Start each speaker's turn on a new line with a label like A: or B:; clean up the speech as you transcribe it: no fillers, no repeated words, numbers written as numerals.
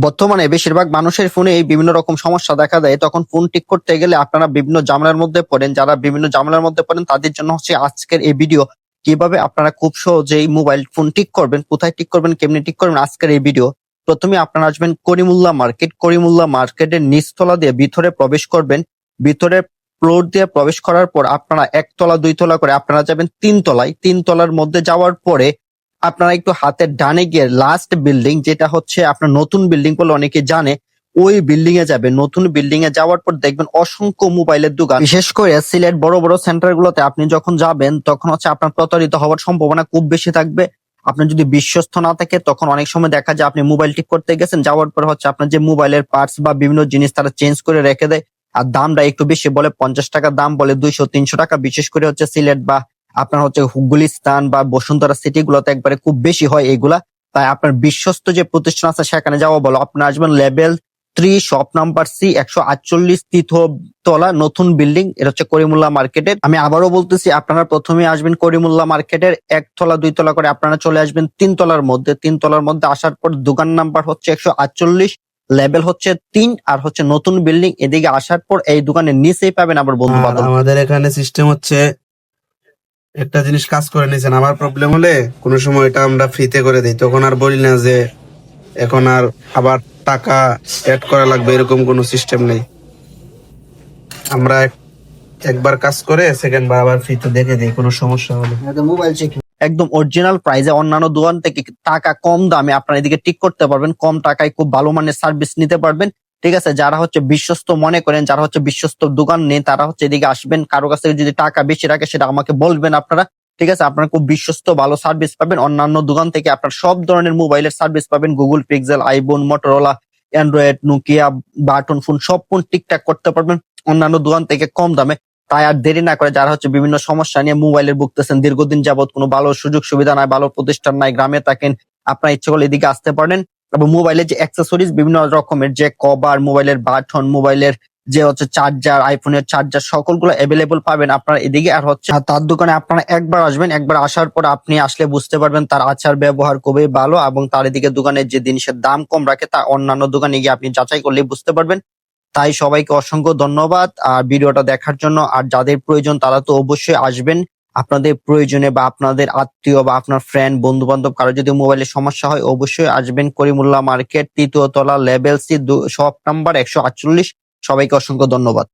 A: বর্তমানে বেশিরভাগ মানুষের ফোনে বিভিন্ন রকম সমস্যা দেখা দেয়, তখন ফোন ঠিক করতে গেলে আপনারা বিভিন্ন ঝামেলার মধ্যে পড়েন। যারা বিভিন্ন ঝামেলার মধ্যে পড়েন তাদের জন্য হচ্ছে আজকের এই ভিডিও। কিভাবে আপনারা খুব সহজেই মোবাইল ফোন ঠিক করবেন, কোথায় ঠিক করবেন, কেমনি ঠিক করবেন, আজকের এই ভিডিও। প্রথমে আপনারা আসবেন করিমুল্লাহ মার্কেট। করিমুল্লাহ মার্কেটের নিচতলা দিয়ে ভিতরে প্রবেশ করবেন। ভিতরে ফ্লোর দিয়ে প্রবেশ করার পর আপনারা একতলা দুইতলা করে আপনারা যাবেন তিনতলায়। তিনতলার মধ্যে যাওয়ার পরে আপনারা একটু হাতের ডানে গিয়ে লাস্ট বিল্ডিং, যেটা হচ্ছে আপনার নতুন বিল্ডিং বলে অনেকে জানে, ওই বিল্ডিং এ যাবেন। নতুন বিল্ডিং এ যাওয়ার পর দেখবেন অসংখ্য মোবাইলের দোকান। বিশেষ করে সিলেট বড় বড় সেন্টার গুলোতে আপনি যখন যাবেন তখন হচ্ছে আপনার প্রতারিত হওয়ার সম্ভাবনা খুব বেশি থাকবে। আপনার যদি বিশ্বস্ত না থাকে তখন অনেক সময় দেখা যায় আপনি মোবাইল ঠিক করতে গেছেন, যাওয়ার পর হচ্ছে আপনার যে মোবাইলের পার্টস বা বিভিন্ন জিনিস তারা চেঞ্জ করে রেখে দেয়, আর দামটা একটু বেশি বলে, 50 টাকা দাম বলে 200-300 টাকা। বিশেষ করে হচ্ছে সিলেট বা আপনার হচ্ছে গুলিস্তান বা বসুন্ধরা সিটি গুলোতে একবারে খুব বেশি হয় এগুলা। তাই আপনার বিশ্বস্ত যে প্রতিষ্ঠান আছে সেখানে যাওয়া বলো। আপনার আসবেন লেভেল 3 শপ নাম্বার সি 148 তৃতীয়তলা নতুন বিল্ডিং, এটা হচ্ছে করিমুল্লাহ মার্কেটের। আমি আবারও বলতেছি, আপনারা প্রথমে আসবেন করিমুল্লাহ মার্কেটের একতলা দুইতলা করে আপনারা চলে আসবেন তিনতলার মধ্যে। তিনতলার মধ্যে আসার পর দোকান নাম্বার হচ্ছে 148, লেভেল হচ্ছে 3, আর হচ্ছে নতুন বিল্ডিং। এদিকে আসার পর এই দোকানের নিচেই পাবেন আবার বন্ধু বান্ধব।
B: আমাদের এখানে সিস্টেম হচ্ছে, একটা জিনিস কাজ করে নিয়েছেন, আমার প্রবলেম হলে কোনো সময় এটা আমরা ফ্রিতে করে দিই, তখন আর বলি না যে এখন আর আবার টাকা অ্যাড করা লাগবে, এরকম কোনো সিস্টেম নেই। আমরা একবার কাজ করে সেকেন্ড বার আবার ফ্রিতে দেখে দিই কোনো সমস্যা হলে।
A: মোবাইল চেক একদম অরিজিনাল প্রাইসে অন্যান্য দোকান থেকে টাকা কম দামে আপনারা এদিকে ঠিক করতে পারবেন। কম টাকায় খুব ভালো মানের সার্ভিস নিতে পারবেন। ঠিক আছে, যারা হচ্ছে বিশ্বস্ত মনে করেন, যারা হচ্ছে বিশ্বস্ত দোকান নেই, তারা হচ্ছে এদিকে আসবেন। কারো কাছে যদি টাকা বেশি রাখে সেটা আমাকে বলবেন আপনারা। ঠিক আছে, আপনারা খুব বিশ্বস্ত ভালো সার্ভিস পাবেন। অন্যান্য দোকান থেকে আপনার সব ধরনের মোবাইলের সার্ভিস পাবেন। Google pixel, iPhone, Motorola, Android, Nokia, button phone সব ফোন ঠিকঠাক করতে পারবেন অন্যান্য দোকান থেকে কম দামে। তাই আর দেরি না করে যারা হচ্ছে বিভিন্ন সমস্যা নিয়ে মোবাইলের ভুগতেছেন, দীর্ঘদিন যাবত কোনো ভালো সুযোগ সুবিধা নাই, ভালো প্রতিষ্ঠান নাই, গ্রামে থাকেন, আপনার ইচ্ছে করলে এদিকে আসতে পারেন। এবং মোবাইলের যে অ্যাক্সেসরিজ বিভিন্ন রকমের, যে কভার, মোবাইলের বাটন, মোবাইলের যে হচ্ছে চার্জার, আইফোনের চার্জার, সকলগুলো অ্যাভেলেবল পাবেন আপনারা এদিকে। আর হচ্ছে তার দোকানে আপনারা একবার আসবেন, একবার আসার পর আপনি আসলে বুঝতে পারবেন তার আচার ব্যবহার খুবই ভালো, এবং তার এদিকে দোকানের যে জিনিসের দাম কম রাখে তা অন্যান্য দোকানে গিয়ে আপনি যাচাই করলে বুঝতে পারবেন। তাই সবাইকে অসংখ্য ধন্যবাদ আর ভিডিওটা দেখার জন্য। আর যাদের প্রয়োজন তারা তো অবশ্যই আসবেন। আপনাদের প্রয়োজনে বা আপনাদের আত্মীয় বা আপনার ফ্রেন্ড বন্ধু বান্ধব কারো যদি মোবাইলের সমস্যা হয় অবশ্যই আসবেন করিমুল্লাহ মার্কেট, তৃতীয় তলা, লেভেল সি, শপ নাম্বার 148। সবাইকে অসংখ্য ধন্যবাদ।